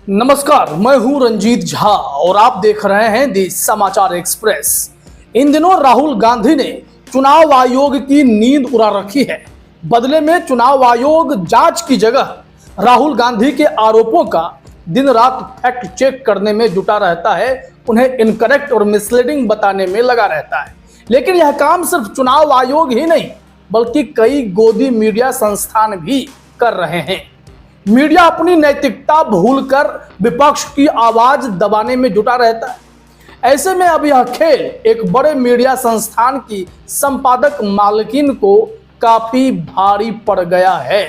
नमस्कार, मैं हूं रंजीत झा और आप देख रहे हैं दी समाचार एक्सप्रेस। इन दिनों राहुल गांधी ने चुनाव आयोग की नींद उड़ा रखी है। बदले में चुनाव आयोग जांच की जगह राहुल गांधी के आरोपों का दिन रात फैक्ट चेक करने में जुटा रहता है, उन्हें इनकरेक्ट और मिसलीडिंग बताने में लगा रहता है। लेकिन यह काम सिर्फ चुनाव आयोग ही नहीं बल्कि कई गोदी मीडिया संस्थान भी कर रहे हैं। मीडिया अपनी नैतिकता भूलकर विपक्ष की आवाज दबाने में जुटा रहता है। ऐसे में अब यह खेल एक बड़े मीडिया संस्थान की संपादक मालकिन को काफी भारी पड़ गया है।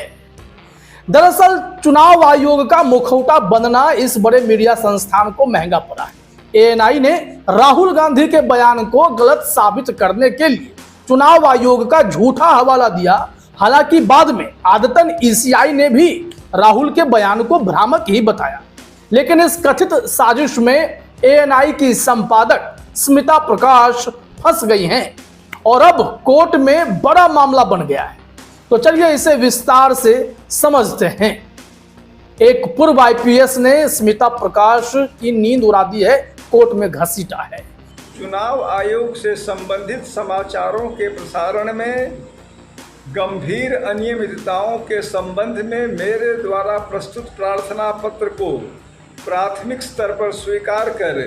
दरअसल चुनाव आयोग का मुखौटा बनना इस बड़े मीडिया संस्थान को महंगा पड़ा है। एएनआई ने राहुल गांधी के बयान को गलत साबित करने के लिए चुनाव आयोग का झूठा हवाला दिया। हालांकि बाद में आदतन ईसीआई ने भी राहुल के बयान को भ्रामक ही बताया, लेकिन इस कथित साजिश में एएनआई की संपादक स्मिता प्रकाश फंस गई हैं और अब कोर्ट में बड़ा मामला बन गया है। तो चलिए इसे विस्तार से समझते हैं। एक पूर्व आईपीएस ने स्मिता प्रकाश की नींद उड़ा दी है, कोर्ट में घसीटा है। चुनाव आयोग से संबंधित समाचारों के प्रसारण में गंभीर अनियमितताओं के संबंध में मेरे द्वारा प्रस्तुत प्रार्थना पत्र को प्राथमिक स्तर पर स्वीकार कर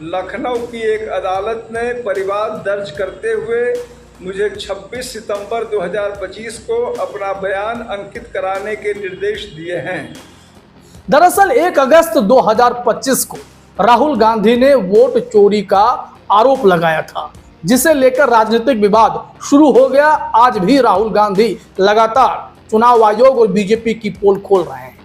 लखनऊ की एक अदालत ने परिवाद दर्ज करते हुए मुझे 26 सितंबर 2025 को अपना बयान अंकित कराने के निर्देश दिए हैं। दरअसल 1 अगस्त 2025 को राहुल गांधी ने वोट चोरी का आरोप लगाया था, जिसे लेकर राजनीतिक विवाद शुरू हो गया। आज भी राहुल गांधी लगातार चुनाव आयोग और बीजेपी की पोल खोल रहे हैं।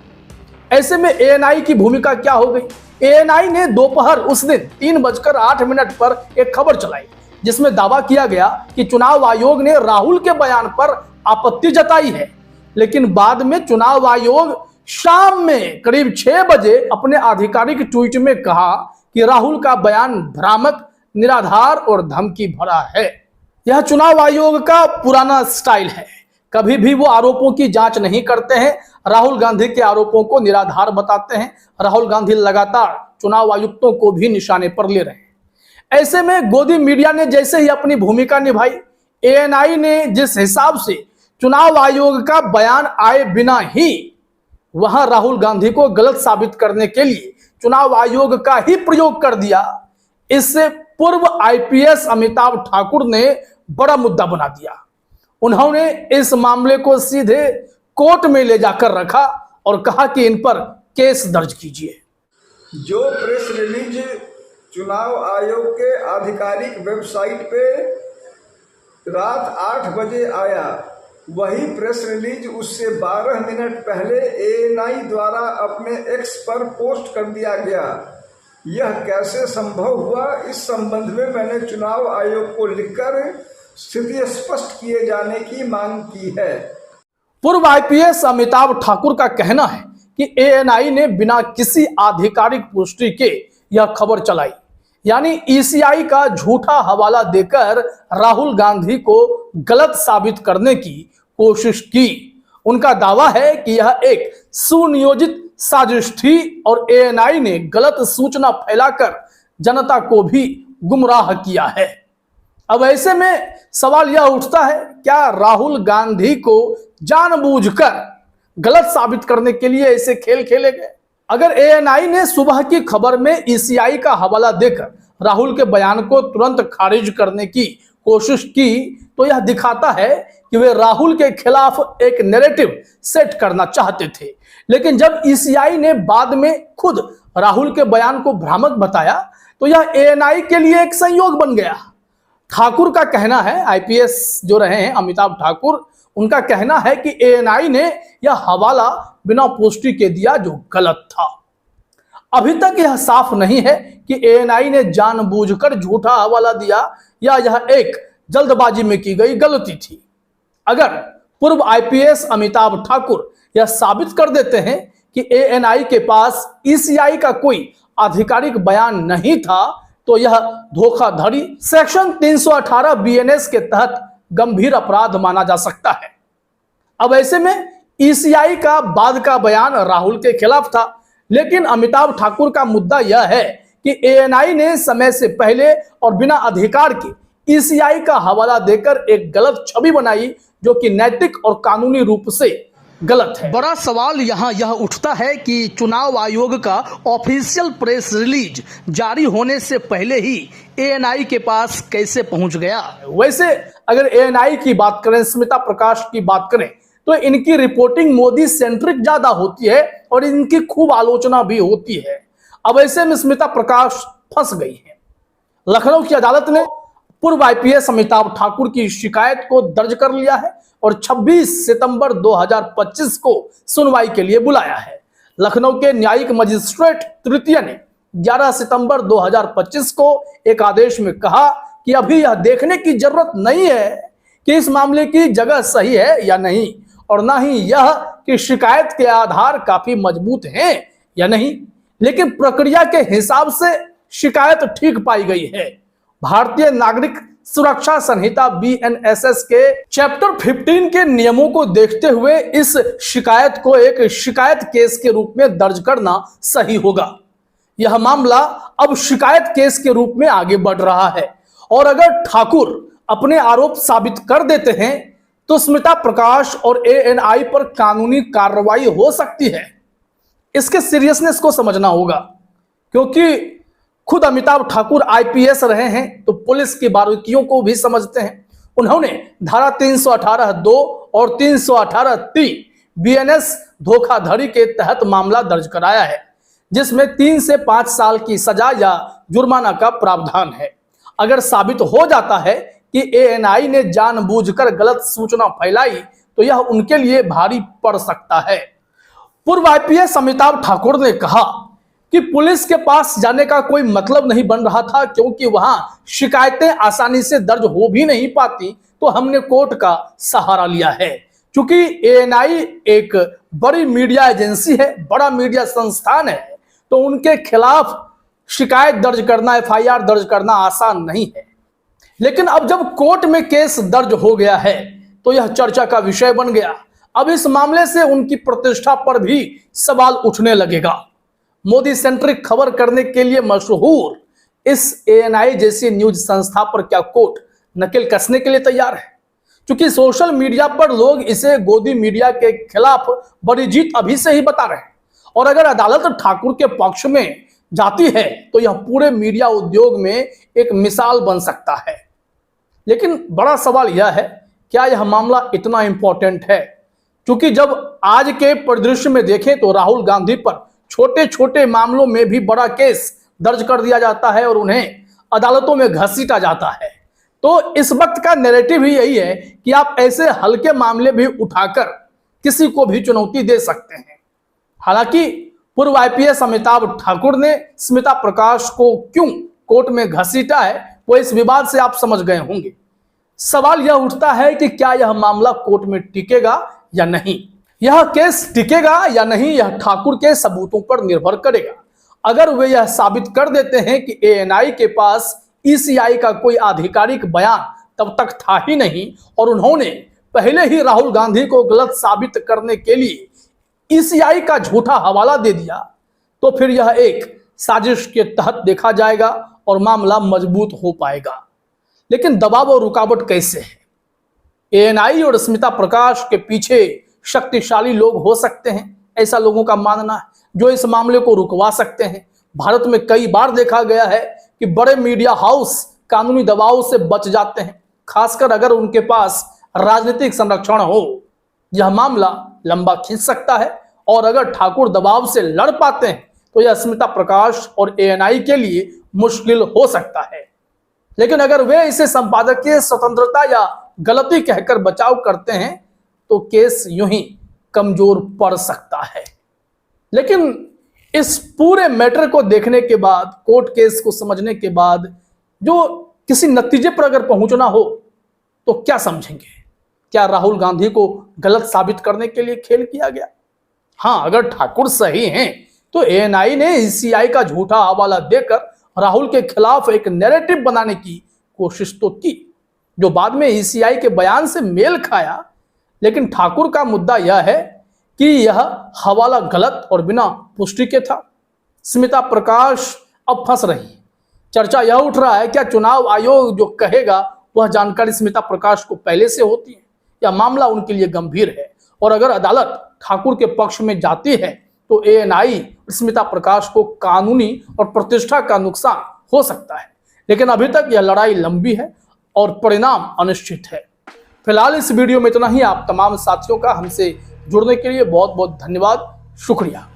ऐसे में एएनआई की भूमिका क्या हो गई? एएनआई ने दोपहर उस दिन 3:08 पर एक खबर चलाई जिसमें दावा किया गया कि चुनाव आयोग ने राहुल के बयान पर आपत्ति जताई है। लेकिन बाद में चुनाव आयोग शाम में करीब 6 बजे अपने आधिकारिक ट्वीट में कहा कि राहुल का बयान भ्रामक, निराधार और धमकी भरा है। यह चुनाव आयोग का पुराना स्टाइल है। कभी भी वो आरोपों की जांच नहीं करते हैं, राहुल गांधी के आरोपों को निराधार बताते हैं। राहुल गांधी लगातार चुनाव आयुक्तों को भी निशाने पर ले रहे हैं। ऐसे में गोदी मीडिया ने जैसे ही अपनी भूमिका निभाई, एएनआई ने जिस हिसाब से चुनाव आयोग का बयान आए बिना ही वहां राहुल गांधी को गलत साबित करने के लिए चुनाव आयोग का ही प्रयोग कर दिया, इससे पूर्व आईपीएस अमिताभ ठाकुर ने बड़ा मुद्दा बना दिया। उन्होंने इस मामले को सीधे कोर्ट में ले जाकर रखा और कहा कि इन पर केस दर्ज कीजिए। जो प्रेस रिलीज चुनाव आयोग के आधिकारिक वेबसाइट पे रात 8 बजे आया, वही प्रेस रिलीज उससे 12 मिनट पहले एएनआई द्वारा अपने एक्स पर पोस्ट कर दिया गया। यह कैसे संभव हुआ, इस संबंध में मैंने चुनाव आयोग को लिखकर स्थिति स्पष्ट किए जाने की मांग की है। पूर्व आईपीएस अमिताभ ठाकुर का कहना है कि एएनआई ने बिना किसी आधिकारिक पुष्टि के यह खबर चलाई, यानी ईसीआई का झूठा हवाला देकर राहुल गांधी को गलत साबित करने की कोशिश की। उनका दावा है कि यह एक सुनियोजित साजिश थी और एएनआई ने गलत सूचना फैलाकर जनता को भी गुमराह किया है। अब ऐसे में सवाल यह उठता है, क्या राहुल गांधी को जानबूझकर गलत साबित करने के लिए ऐसे खेल खेले गए? अगर एएनआई ने सुबह की खबर में ईसीआई का हवाला देकर राहुल के बयान को तुरंत खारिज करने की कोशिश की तो यह दिखाता है कि वे राहुल के खिलाफ एक नैरेटिव सेट करना चाहते थे। लेकिन जब ईसीआई ने बाद में खुद राहुल के बयान को भ्रामक बताया तो यह एएनआई के लिए एक संयोग बन गया। ठाकुर का कहना है, आईपीएस जो रहे हैं अमिताभ ठाकुर, उनका कहना है कि एएनआई ने यह हवाला बिना पुष्टि के दिया जो गलत था। अभी तक यह साफ नहीं है कि एएनआई ने जानबूझकर झूठा हवाला दिया या यह एक जल्दबाजी में की गई गलती थी। अगर पूर्व आईपीएस अमिताभ ठाकुर यह साबित कर देते हैं कि एएनआई के पास ईसीआई का कोई आधिकारिक बयान नहीं था तो यह धोखाधड़ी सेक्शन 318 बीएनएस के तहत गंभीर अपराध माना जा सकता है। अब ऐसे में ईसीआई का बाद का बयान राहुल के खिलाफ था, लेकिन अमिताभ ठाकुर का मुद्दा यह है कि एएनआई ने समय से पहले और बिना अधिकार के ईसीआई का हवाला देकर एक गलत छवि बनाई, जो कि नैतिक और कानूनी रूप से गलत है। बड़ा सवाल यहाँ यह उठता है कि चुनाव आयोग का ऑफिशियल प्रेस रिलीज जारी होने से पहले ही एएनआई के पास कैसे पहुंच गया। वैसे अगर एएनआई की बात करें, स्मिता प्रकाश की बात करें, तो इनकी रिपोर्टिंग मोदी सेंट्रिक ज्यादा होती है और इनकी खूब आलोचना भी होती है। अब ऐसे में स्मिता प्रकाश फंस गई है। लखनऊ की अदालत ने पूर्व आईपीएस अमिताभ ठाकुर की शिकायत को दर्ज कर लिया है और 26 सितंबर 2025 को सुनवाई के लिए बुलाया है। लखनऊ के न्यायिक मजिस्ट्रेट तृतीय ने 11 सितंबर 2025 को एक आदेश में कहा कि अभी यह देखने की जरूरत नहीं है कि इस मामले की जगह सही है या नहीं, और ना ही यह कि शिकायत के आधार काफी मजबूत हैं या नहीं, लेकिन प्रक्रिया के हिसाब से शिकायत ठीक पाई गई है। भारतीय नागरिक सुरक्षा संहिता बीएनएसएस के चैप्टर 15 के नियमों को देखते हुए इस शिकायत को एक शिकायत केस के रूप में दर्ज करना सही होगा। यह मामला अब शिकायत केस के रूप में आगे बढ़ रहा है और अगर ठाकुर अपने आरोप साबित कर देते हैं तो स्मिता प्रकाश और एएनआई पर कानूनी कार्रवाई हो सकती है। इसके सीरियसनेस को समझना होगा, क्योंकि खुद अमिताभ ठाकुर आईपीएस रहे हैं तो पुलिस की बारीकियों को भी समझते हैं। उन्होंने धारा 318(2) और 318(3) बीएनएस धोखाधड़ी के तहत मामला दर्ज कराया है, जिसमें 3 से 5 साल की सजा या जुर्माना का प्रावधान है। अगर साबित हो जाता है कि एएनआई ने जानबूझकर गलत सूचना फैलाई तो यह उनके लिए भारी पड़ सकता है। पूर्व आईपीएस अमिताभ ठाकुर ने कहा कि पुलिस के पास जाने का कोई मतलब नहीं बन रहा था, क्योंकि वहां शिकायतें आसानी से दर्ज हो भी नहीं पाती, तो हमने कोर्ट का सहारा लिया है। क्योंकि एएनआई एक बड़ी मीडिया एजेंसी है, बड़ा मीडिया संस्थान है, तो उनके खिलाफ शिकायत दर्ज करना, एफआईआर दर्ज करना आसान नहीं है। लेकिन अब जब कोर्ट में केस दर्ज हो गया है तो यह चर्चा का विषय बन गया। अब इस मामले से उनकी प्रतिष्ठा पर भी सवाल उठने लगेगा। मोदी सेंट्रिक खबर करने के लिए मशहूर इस एएनआई जैसी न्यूज संस्था पर क्या कोर्ट नकेल कसने के लिए तैयार है? क्योंकि सोशल मीडिया पर लोग इसे गोदी मीडिया के खिलाफ बड़ी जीत अभी से ही बता रहे हैं, और अगर अदालत ठाकुर के पक्ष में जाती है तो यह पूरे मीडिया उद्योग में एक मिसाल बन सकता है। लेकिन बड़ा सवाल यह है, क्या यह मामला इतना इंपॉर्टेंट है? क्योंकि जब आज के परिदृश्य में देखें तो राहुल गांधी पर छोटे छोटे मामलों में भी बड़ा केस दर्ज कर दिया जाता है और उन्हें अदालतों में घसीटा जाता है। तो इस वक्त का नैरेटिव ही यही है कि आप ऐसे हल्के मामले भी उठाकर किसी को भी चुनौती दे सकते हैं। हालांकि पूर्व आईपीएस अमिताभ ठाकुर ने स्मिता प्रकाश को क्यों कोर्ट में घसीटा है, वो इस विवाद से आप समझ गए होंगे। सवाल यह उठता है कि क्या यह मामला कोर्ट में टिकेगा या नहीं। यह केस टिकेगा या नहीं, यह ठाकुर के सबूतों पर निर्भर करेगा। अगर वे यह साबित कर देते हैं कि एएनआई के पास ईसीआई का कोई आधिकारिक बयान तब तक था ही नहीं और उन्होंने पहले ही राहुल गांधी को गलत साबित करने के लिए ईसीआई का झूठा हवाला दे दिया, तो फिर यह एक साजिश के तहत देखा जाएगा और मामला मजबूत हो पाएगा। लेकिन दबाव और रुकावट कैसे है? एएनआई और स्मिता प्रकाश के पीछे शक्तिशाली लोग हो सकते हैं, ऐसा लोगों का मानना है, जो इस मामले को रुकवा सकते हैं। भारत में कई बार देखा गया है कि बड़े मीडिया हाउस कानूनी दबाव से बच जाते हैं, खासकर अगर उनके पास राजनीतिक संरक्षण हो। यह मामला लंबा खींच सकता है और अगर ठाकुर दबाव से लड़ पाते हैं तो यह स्मिता प्रकाश और एएनआई के लिए मुश्किल हो सकता है। लेकिन अगर वे इसे संपादकीय स्वतंत्रता या गलती कहकर बचाव करते हैं तो केस यूं ही कमजोर पड़ सकता है। लेकिन इस पूरे मैटर को देखने के बाद, कोर्ट केस को समझने के बाद, जो किसी नतीजे पर अगर पहुंचना हो तो क्या समझेंगे? क्या राहुल गांधी को गलत साबित करने के लिए खेल किया गया? हाँ, अगर ठाकुर सही हैं तो एएनआई ने ईसीआई का झूठा हवाला देकर राहुल के खिलाफ एक नैरेटिव बनाने की कोशिश तो की, जो बाद में ईसीआई के बयान से मेल खाया। लेकिन ठाकुर का मुद्दा यह है कि यह हवाला गलत और बिना पुष्टि के था। स्मिता प्रकाश अब फंस रही है। चर्चा यह उठ रहा है क्या चुनाव आयोग जो कहेगा वह जानकारी स्मिता प्रकाश को पहले से होती है या मामला उनके लिए गंभीर है, और अगर अदालत ठाकुर के पक्ष में जाती है तो एएनआई स्मिता प्रकाश को कानूनी और प्रतिष्ठा का नुकसान हो सकता है। लेकिन अभी तक यह लड़ाई लंबी है और परिणाम अनिश्चित है। फिलहाल इस वीडियो में इतना ही। आप तमाम साथियों का हमसे जुड़ने के लिए बहुत बहुत धन्यवाद, शुक्रिया।